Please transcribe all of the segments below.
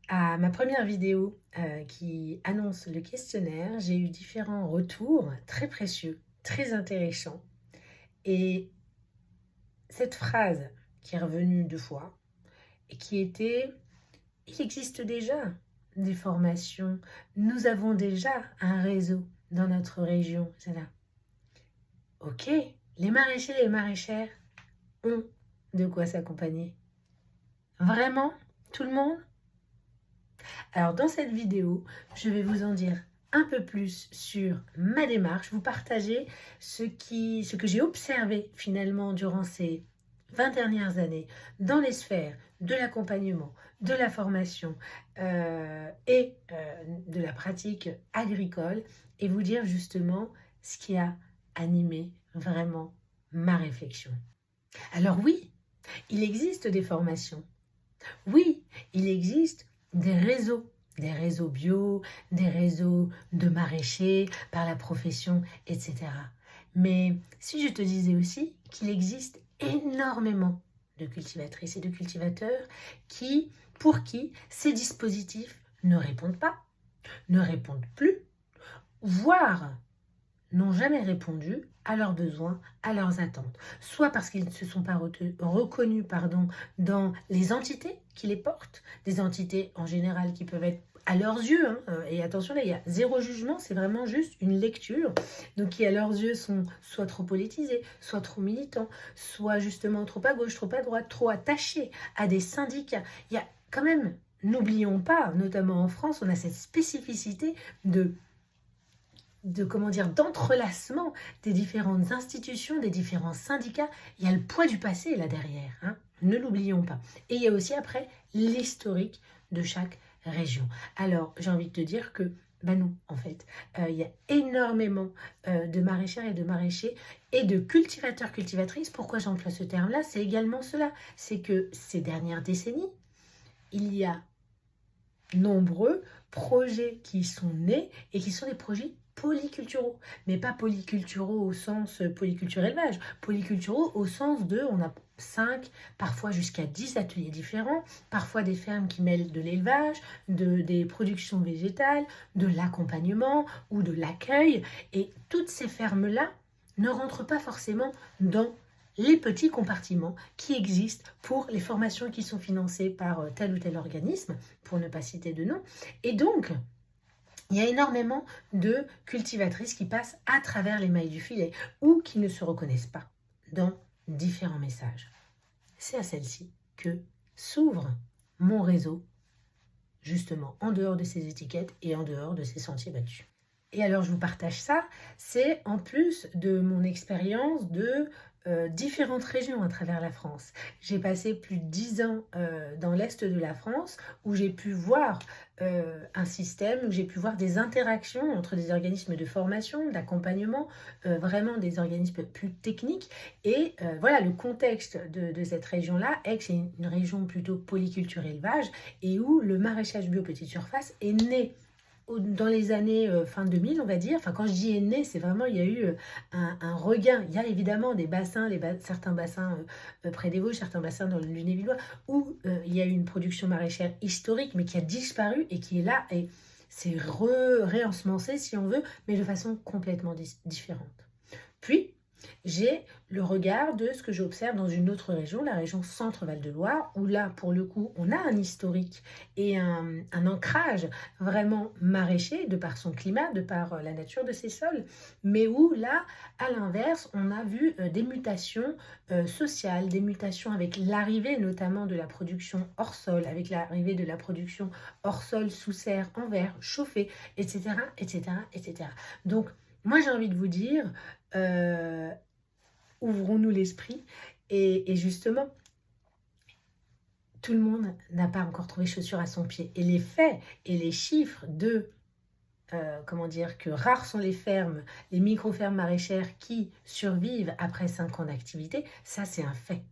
À ma première vidéo qui annonce le questionnaire, j'ai eu différents retours très précieux, très intéressants. Et cette phrase qui est revenue 2 fois et qui était: «Il existe déjà des formations, nous avons déjà un réseau dans notre région». C'est là, OK, les maraîchers et les maraîchères ont de quoi s'accompagner. Vraiment? Tout le monde? Alors dans cette vidéo, je vais vous en dire un peu plus sur ma démarche, vous partager ce que j'ai observé finalement durant ces 20 dernières années dans les sphères de l'accompagnement, de la formation de la pratique agricole et vous dire justement ce qui a animé vraiment ma réflexion. Alors oui, il existe des formations. Oui, il existe des réseaux bio, des réseaux de maraîchers par la profession, etc. Mais si je te disais aussi qu'il existe énormément de cultivatrices et de cultivateurs pour qui ces dispositifs ne répondent pas, ne répondent plus, voire n'ont jamais répondu à leurs besoins, à leurs attentes. Soit parce qu'ils ne se sont pas reconnus dans les entités qui les portent, des entités en général qui peuvent être à leurs yeux, et attention là, il y a zéro jugement, c'est vraiment juste une lecture, donc qui à leurs yeux sont soit trop politisés, soit trop militants, soit justement trop à gauche, trop à droite, trop attachés à des syndicats. Il y a quand même, n'oublions pas, notamment en France, on a cette spécificité d'entrelacement des différentes institutions, des différents syndicats. Il y a le poids du passé là derrière, ne l'oublions pas. Et il y a aussi après l'historique de chaque région. Alors j'ai envie de te dire que non, en fait, il y a énormément de maraîchères et de maraîchers et de cultivateurs, cultivatrices. Pourquoi j'emploie ce terme-là? C'est également cela, c'est que ces dernières décennies, il y a nombreux projets qui sont nés et qui sont des projets polyculturaux, mais pas polyculturaux au sens polyculture élevage, polyculturaux au sens de on a 5, parfois jusqu'à 10 ateliers différents, parfois des fermes qui mêlent de l'élevage, des productions végétales, de l'accompagnement ou de l'accueil, et toutes ces fermes-là ne rentrent pas forcément dans les petits compartiments qui existent pour les formations qui sont financées par tel ou tel organisme, pour ne pas citer de nom. Et donc, il y a énormément de cultivatrices qui passent à travers les mailles du filet ou qui ne se reconnaissent pas dans différents messages. C'est à celle-ci que s'ouvre mon réseau, justement en dehors de ces étiquettes et en dehors de ces sentiers battus. Et alors je vous partage ça, c'est en plus de mon expérience de différentes régions à travers la France. J'ai passé plus de 10 ans dans l'Est de la France où j'ai pu voir un système, où j'ai pu voir des interactions entre des organismes de formation, d'accompagnement, vraiment des organismes plus techniques. Et voilà, le contexte de cette région-là est que c'est une région plutôt polyculture élevage et où le maraîchage bio petite surface est né dans les années fin 2000, on va dire. Enfin, quand je dis est né, c'est vraiment, il y a eu un regain. Il y a évidemment des bassins, certains bassins près des Vosges, certains bassins dans le Lunévillois, où il y a eu une production maraîchère historique, mais qui a disparu et qui est là, et c'est réensemencé, si on veut, mais de façon complètement différente. Puis, j'ai le regard de ce que j'observe dans une autre région, la région Centre-Val de Loire, où là, pour le coup, on a un historique et un ancrage vraiment maraîcher, de par son climat, de par la nature de ses sols, mais où là, à l'inverse, on a vu des mutations sociales, des mutations avec l'arrivée notamment de la production hors sol, avec l'arrivée de la production hors sol, sous serre, en verre, chauffée, etc., etc., etc. Donc, moi, j'ai envie de vous dire, ouvrons-nous l'esprit et justement, tout le monde n'a pas encore trouvé chaussure à son pied. Et les faits et les chiffres comment dire, que rares sont les fermes, les micro-fermes maraîchères qui survivent après 5 ans d'activité, ça c'est un fait.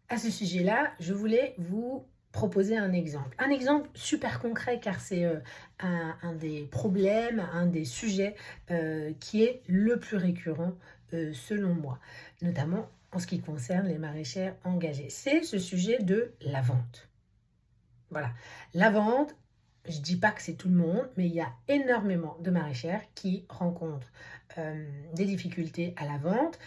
À ce sujet-là, je voulais vous proposer un exemple. Un exemple super concret car c'est un des problèmes, un des sujets qui est le plus récurrent selon moi, notamment en ce qui concerne les maraîchères engagées. C'est ce sujet de la vente. Voilà. La vente, je ne dis pas que c'est tout le monde, mais il y a énormément de maraîchères qui rencontrent des difficultés à la vente.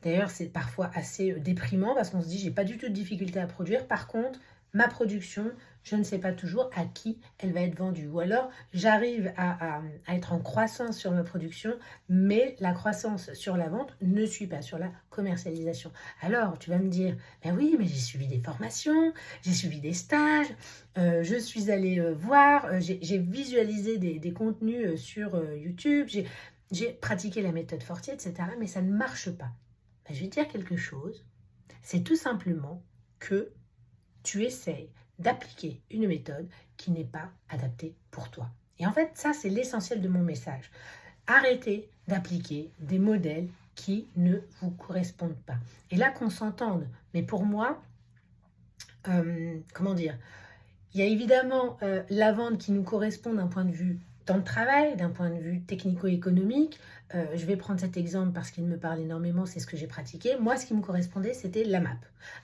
D'ailleurs, c'est parfois assez déprimant parce qu'on se dit, j'ai pas du tout de difficulté à produire. Par contre, ma production, je ne sais pas toujours à qui elle va être vendue. Ou alors, j'arrive à être en croissance sur ma production, mais la croissance sur la vente ne suit pas sur la commercialisation. Alors, tu vas me dire, ben oui, mais j'ai suivi des formations, j'ai suivi des stages, je suis allée voir, j'ai visualisé des contenus sur YouTube, j'ai pratiqué la méthode Fortier, etc. Mais ça ne marche pas. Ben, je vais te dire quelque chose, c'est tout simplement que tu essayes d'appliquer une méthode qui n'est pas adaptée pour toi. Et en fait, ça, c'est l'essentiel de mon message. Arrêtez d'appliquer des modèles qui ne vous correspondent pas. Et là, qu'on s'entende, mais pour moi, comment dire, il y a évidemment la vente qui nous correspond d'un point de vue temps de travail, d'un point de vue technico-économique. Je vais prendre cet exemple parce qu'il me parle énormément, c'est ce que j'ai pratiqué. Moi, ce qui me correspondait, c'était la MAP.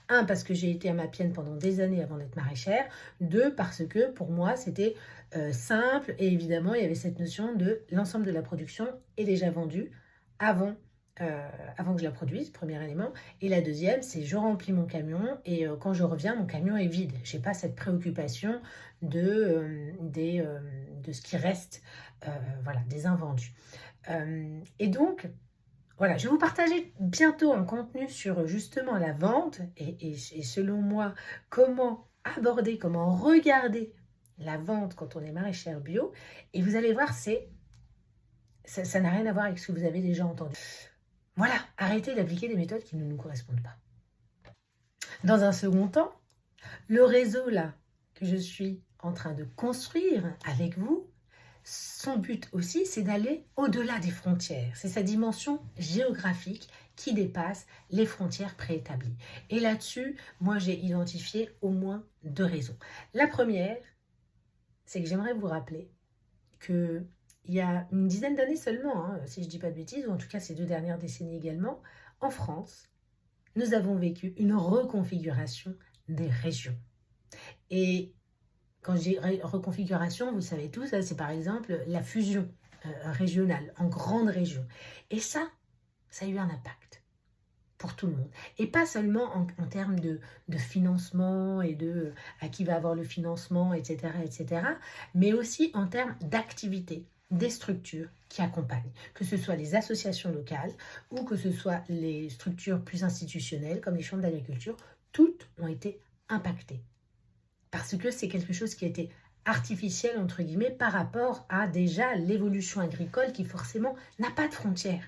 Un, parce que j'ai été amapienne pendant des années avant d'être maraîchère. Deux, parce que pour moi, c'était simple. Et évidemment, il y avait cette notion de l'ensemble de la production est déjà vendue avant avant que je la produise, premier élément. Et la deuxième, c'est je remplis mon camion et quand je reviens, mon camion est vide. Je n'ai pas cette préoccupation de ce qui reste voilà, des invendus. Et donc, voilà, je vais vous partager bientôt un contenu sur justement la vente et selon moi, comment aborder, comment regarder la vente quand on est maraîchère bio. Et vous allez voir, ça n'a rien à voir avec ce que vous avez déjà entendu. Voilà, arrêtez d'appliquer des méthodes qui ne nous correspondent pas. Dans un second temps, le réseau là que je suis en train de construire avec vous, son but aussi, c'est d'aller au-delà des frontières. C'est sa dimension géographique qui dépasse les frontières préétablies. Et là-dessus, moi, j'ai identifié au moins 2 raisons. La première, c'est que j'aimerais vous rappeler que il y a une dizaine d'années seulement, hein, si je ne dis pas de bêtises, ou en tout cas ces 2 dernières décennies également, en France, nous avons vécu une reconfiguration des régions. Et quand je dis reconfiguration, vous savez tous, c'est par exemple la fusion régionale en grandes régions. Et ça a eu un impact pour tout le monde. Et pas seulement en termes de financement et de à qui va avoir le financement, etc., mais aussi en termes d'activité des structures qui accompagnent, que ce soit les associations locales ou que ce soit les structures plus institutionnelles comme les chambres d'agriculture, toutes ont été impactées. Parce que c'est quelque chose qui a été artificiel, entre guillemets, par rapport à déjà l'évolution agricole qui forcément n'a pas de frontières.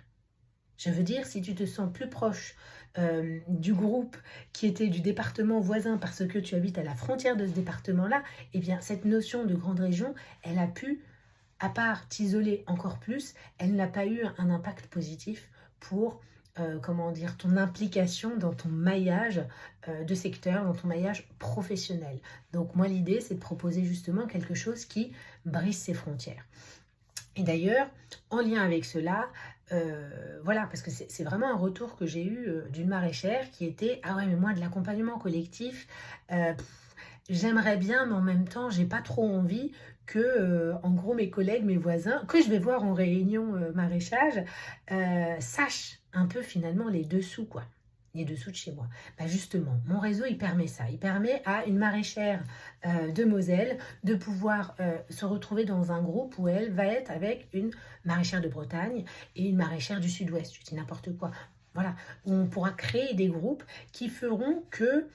Je veux dire, si tu te sens plus proche du groupe qui était du département voisin parce que tu habites à la frontière de ce département-là, eh bien, cette notion de grande région, elle a pu, à part t'isoler encore plus, elle n'a pas eu un impact positif pour comment dire, ton implication dans ton maillage de secteur, dans ton maillage professionnel. Donc moi, l'idée, c'est de proposer justement quelque chose qui brise ces frontières. Et d'ailleurs, en lien avec cela, voilà, parce que c'est vraiment un retour que j'ai eu d'une maraîchère qui était « Ah ouais, mais moi, de l'accompagnement collectif, j'aimerais bien, mais en même temps, j'ai pas trop envie que, en gros, mes collègues, mes voisins, que je vais voir en réunion maraîchage, sachent un peu finalement les dessous, quoi. Les dessous de chez moi. Bah justement, mon réseau, il permet ça. Il permet à une maraîchère de Moselle de pouvoir se retrouver dans un groupe où elle va être avec une maraîchère de Bretagne et une maraîchère du Sud-Ouest. Je dis n'importe quoi. Voilà. Où on pourra créer des groupes qui feront que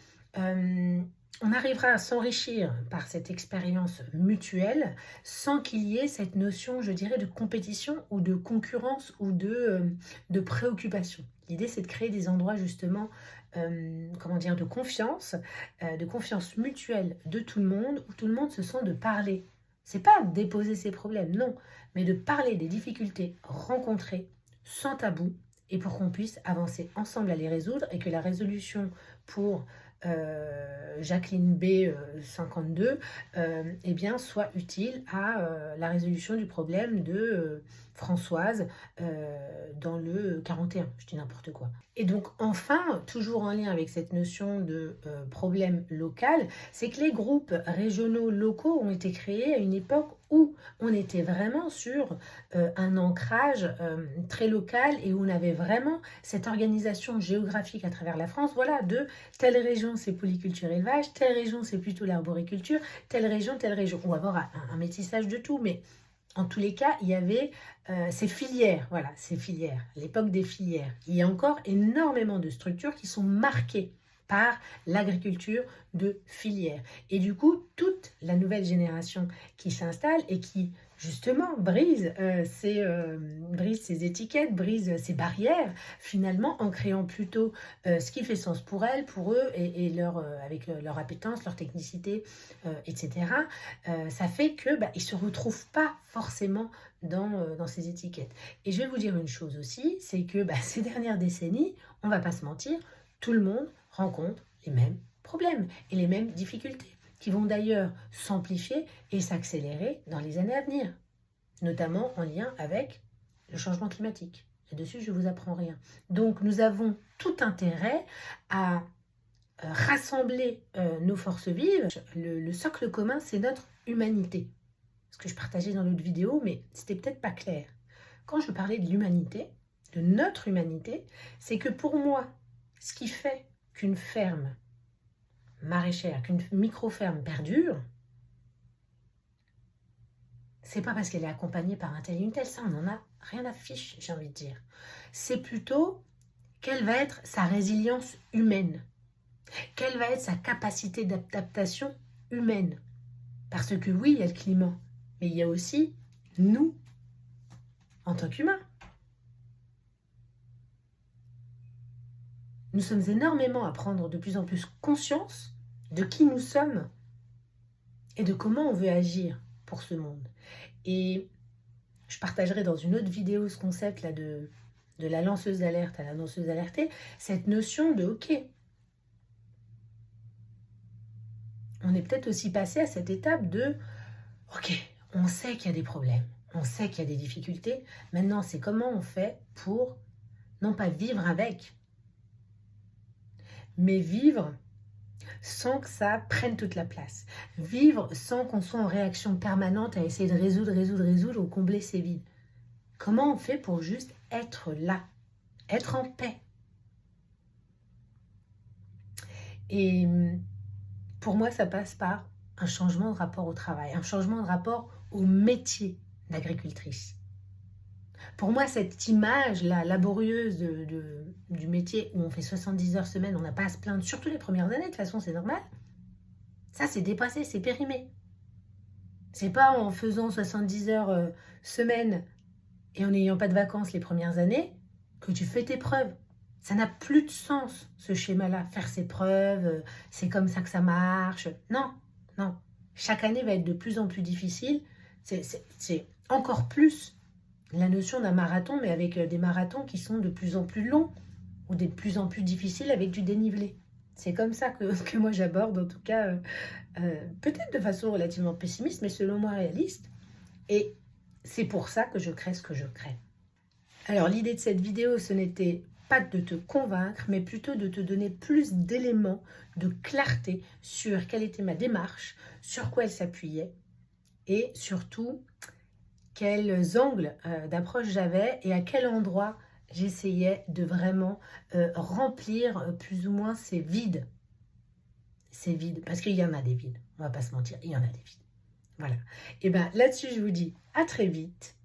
on arrivera à s'enrichir par cette expérience mutuelle sans qu'il y ait cette notion, je dirais, de compétition ou de concurrence ou de préoccupation. L'idée, c'est de créer des endroits justement, comment dire, de confiance mutuelle de tout le monde, où tout le monde se sent de parler. C'est pas déposer ses problèmes, non, mais de parler des difficultés rencontrées sans tabou et pour qu'on puisse avancer ensemble à les résoudre et que la résolution pour Jacqueline B 52 eh bien, soit utile à la résolution du problème de Françoise dans le 41, je dis n'importe quoi. Et donc enfin, toujours en lien avec cette notion de problème local, c'est que les groupes régionaux locaux ont été créés à une époque où on était vraiment sur un ancrage très local et où on avait vraiment cette organisation géographique à travers la France, voilà, de telle région c'est polyculture élevage, telle région c'est plutôt l'arboriculture, telle région, on va avoir un métissage de tout, mais en tous les cas, il y avait ces filières, voilà, ces filières, l'époque des filières. Il y a encore énormément de structures qui sont marquées par l'agriculture de filière. Et du coup, toute la nouvelle génération qui s'installe et qui, justement, brise ces étiquettes, brise ces barrières, finalement, en créant plutôt ce qui fait sens pour elles, pour eux, et avec leur appétence, leur technicité, etc. Ça fait que ils ne se retrouvent pas forcément dans ces étiquettes. Et je vais vous dire une chose aussi, c'est que ces dernières décennies, on ne va pas se mentir, tout le monde rencontre les mêmes problèmes et les mêmes difficultés, qui vont d'ailleurs s'amplifier et s'accélérer dans les années à venir, notamment en lien avec le changement climatique. Là-dessus, je ne vous apprends rien. Donc, nous avons tout intérêt à rassembler nos forces vives. Le socle commun, c'est notre humanité. Ce que je partageais dans l'autre vidéo, mais c'était peut-être pas clair. Quand je parlais de l'humanité, de notre humanité, c'est que pour moi, ce qui fait qu'une ferme maraîchère, qu'une micro-ferme perdure, c'est pas parce qu'elle est accompagnée par un tel et une telle, ça on en a rien à fiche, j'ai envie de dire. C'est plutôt quelle va être sa résilience humaine, quelle va être sa capacité d'adaptation humaine. Parce que oui, il y a le climat, mais il y a aussi nous, en tant qu'humains. Nous sommes énormément à prendre de plus en plus conscience de qui nous sommes et de comment on veut agir pour ce monde. Et je partagerai dans une autre vidéo ce concept là de la lanceuse d'alerte à la lanceuse alertée, cette notion de ok, on est peut-être aussi passé à cette étape de ok, on sait qu'il y a des problèmes, on sait qu'il y a des difficultés, maintenant c'est comment on fait pour non pas vivre avec, mais vivre sans que ça prenne toute la place. Vivre sans qu'on soit en réaction permanente à essayer de résoudre ou combler ces vides. Comment on fait pour juste être là, être en paix? Et pour moi, ça passe par un changement de rapport au travail, un changement de rapport au métier d'agricultrice. Pour moi, cette image-là, laborieuse du métier où on fait 70 heures semaine, on n'a pas à se plaindre, surtout les premières années, de toute façon, c'est normal. Ça, c'est dépassé, c'est périmé. C'est pas en faisant 70 heures semaine et en n'ayant pas de vacances les premières années que tu fais tes preuves. Ça n'a plus de sens, ce schéma-là. Faire ses preuves, c'est comme ça que ça marche. Non, non. Chaque année va être de plus en plus difficile. C'est encore plus la notion d'un marathon, mais avec des marathons qui sont de plus en plus longs ou de plus en plus difficiles avec du dénivelé. C'est comme ça que moi j'aborde, en tout cas, peut-être de façon relativement pessimiste, mais selon moi réaliste. Et c'est pour ça que je crée ce que je crée. Alors l'idée de cette vidéo, ce n'était pas de te convaincre, mais plutôt de te donner plus d'éléments, de clarté sur quelle était ma démarche, sur quoi elle s'appuyait, et surtout quels angles d'approche j'avais et à quel endroit j'essayais de vraiment remplir plus ou moins ces vides. Ces vides, parce qu'il y en a des vides, on va pas se mentir, il y en a des vides. Voilà. Et bien là-dessus, je vous dis à très vite